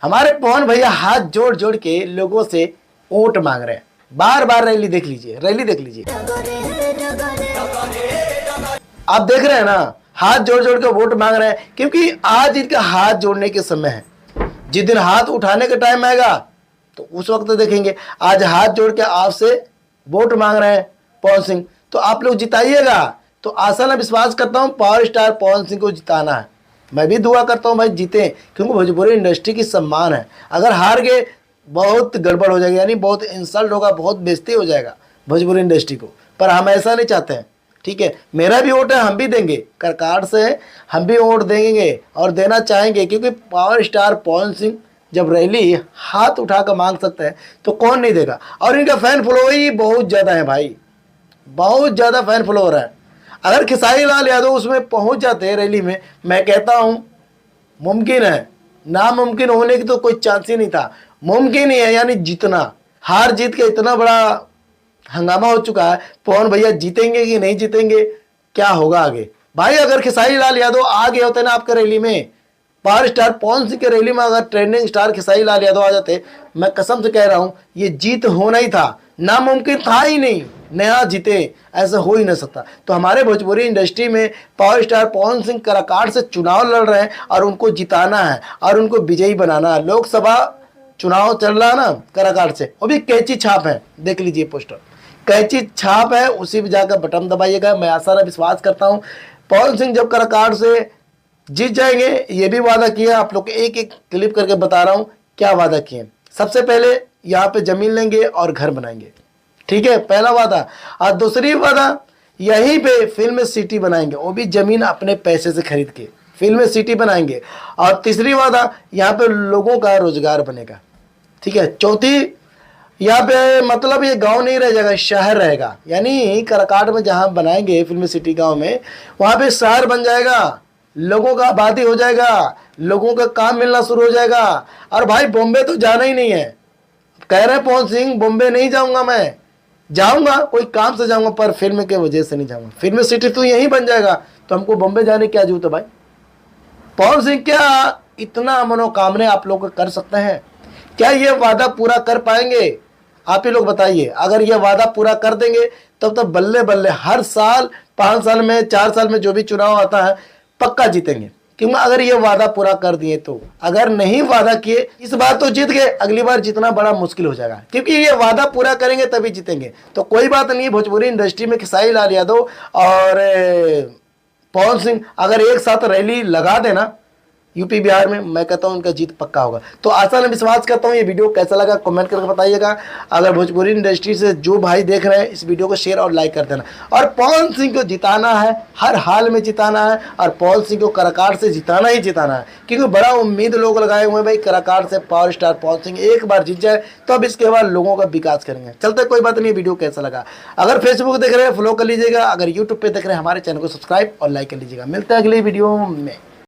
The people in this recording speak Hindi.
हमारे पवन भैया हाथ जोड़ जोड़ के लोगों से वोट मांग रहे हैं। बार बार रैली देख लीजिए, रैली देख लीजिए, आप देख रहे हैं ना, हाथ जोड़ जोड़ के वोट मांग रहे हैं, क्योंकि आज इनका हाथ जोड़ने के समय है। जिस दिन हाथ उठाने का टाइम आएगा तो उस वक्त देखेंगे। आज हाथ जोड़ के आपसे वोट मांग रहे हैं पवन सिंह, तो आप लोग जिताइएगा। तो आशा ना विश्वास करता हूं पावर स्टार पवन सिंह को जिताना है। मैं भी दुआ करता हूं भाई जीते, क्योंकि भोजपुरी इंडस्ट्री की सम्मान है। अगर हार गए बहुत गड़बड़ हो जाएगी, यानी बहुत इंसल्ट होगा, बहुत बेइज्जती हो जाएगा भोजपुरी इंडस्ट्री को। पर हम ऐसा नहीं चाहते हैं, ठीक है। मेरा भी वोट है, हम भी देंगे, करकाट से हम भी वोट देंगे और देना चाहेंगे, क्योंकि पावर स्टार पवन सिंह जब रैली हाथ उठाकर मांग सकते हैं तो कौन नहीं देगा। और इनका फैन फॉलोवर ही बहुत ज़्यादा है भाई, बहुत ज़्यादा फैन फॉलोवर है। अगर खेसारी लाल यादव उसमें पहुंच जाते हैं रैली में, मैं कहता हूं मुमकिन है, नामुमकिन होने की तो कोई चांस ही नहीं था, मुमकिन ही है। यानी जितना हार जीत के इतना बड़ा हंगामा हो चुका है, पवन भैया जीतेंगे कि नहीं जीतेंगे, क्या होगा आगे। भाई अगर खेसारी लाल यादव आ गए होते ना आपके रैली में, पावर स्टार पवन सिंह के रैली में अगर ट्रेंडिंग स्टार खेसारी लाल यादव आ जाते, मैं कसम से कह रहा हूं ये जीत होना ही था, नामुमकिन था ही नहीं, नया जीते, ऐसा हो ही नहीं सकता। तो हमारे भोजपुरी इंडस्ट्री में पावर स्टार पवन सिंह कराकाट से चुनाव लड़ रहे हैं और उनको जिताना है और उनको विजयी बनाना है। लोकसभा चुनाव चल रहा है ना कराकाट से, वो भी कैंची छाप है, देख लीजिए पोस्टर, कैंची छाप है, उसी पे जाकर बटन दबाइएगा। मैं आशा विश्वास करता हूँ पवन सिंह जब कराकाट से जीत जाएंगे, ये भी वादा किया, आप लोग एक एक क्लिप करके बता रहा हूँ क्या वादा किए। सबसे पहले यहाँ पे जमीन लेंगे और घर बनाएंगे, ठीक है, पहला वादा। और दूसरी वादा यहीं पे फिल्म सिटी बनाएंगे, वो भी जमीन अपने पैसे से खरीद के फिल्म सिटी बनाएंगे। और तीसरी वादा यहाँ पे लोगों का रोजगार बनेगा, ठीक है। चौथी यहाँ पे मतलब ये गांव नहीं रह जाएगा, शहर रहेगा, यानी कराकाट में जहाँ बनाएंगे फिल्म सिटी गांव में, वहाँ पे शहर बन जाएगा, लोगों का आबादी हो जाएगा, लोगों का काम मिलना शुरू हो जाएगा। और भाई बॉम्बे तो जाना ही नहीं है, कह रहे पवन सिंह बॉम्बे नहीं जाऊंगा, मैं जाऊंगा कोई काम से जाऊंगा, पर फिल्म के वजह से नहीं जाऊंगा, फिल्म सिटी तो यहीं बन जाएगा, तो हमको बॉम्बे जाने की क्या जरूरत है भाई। पवन सिंह क्या इतना मनोकामना आप लोग कर सकते हैं? क्या ये वादा पूरा कर पाएंगे? आप ही लोग बताइए। अगर ये वादा पूरा कर देंगे तब तो बल्ले बल्ले हर साल 5 साल में 4 साल में जो भी चुनाव आता है पक्का जीतेंगे, क्योंकि अगर ये वादा पूरा कर दिए तो। अगर नहीं वादा किए, इस बार तो जीत गए, अगली बार जीतना बड़ा मुश्किल हो जाएगा, क्योंकि ये वादा पूरा करेंगे तभी जीतेंगे। तो कोई बात नहीं, भोजपुरी इंडस्ट्री में खेसारी लाल यादव और पवन सिंह अगर एक साथ रैली लगा देना यूपी बिहार में, मैं कहता हूं उनका जीत पक्का होगा। तो आशा में विश्वास करता हूं ये वीडियो कैसा लगा कमेंट करके बताइएगा। अगर भोजपुरी इंडस्ट्री से जो भाई देख रहे हैं इस वीडियो को शेयर और लाइक कर देना। और पवन सिंह को जिताना है, हर हाल में जिताना है, और पवन सिंह को कराकाट से जिताना ही जिताना है, क्योंकि बड़ा उम्मीद लोग लगाए हुए हैं भाई कराकाट से पावर स्टार पवन सिंह एक बार जीत जाए तो अब इसके बाद लोगों का विकास करेंगे। चलते कोई बात नहीं, वीडियो कैसा लगा। अगर फेसबुक देख रहे हैं फॉलो कर लीजिएगा, अगर यूट्यूब पर देख रहे हैं हमारे चैनल को सब्सक्राइब और लाइक कर लीजिएगा। मिलते हैं अगली वीडियो में।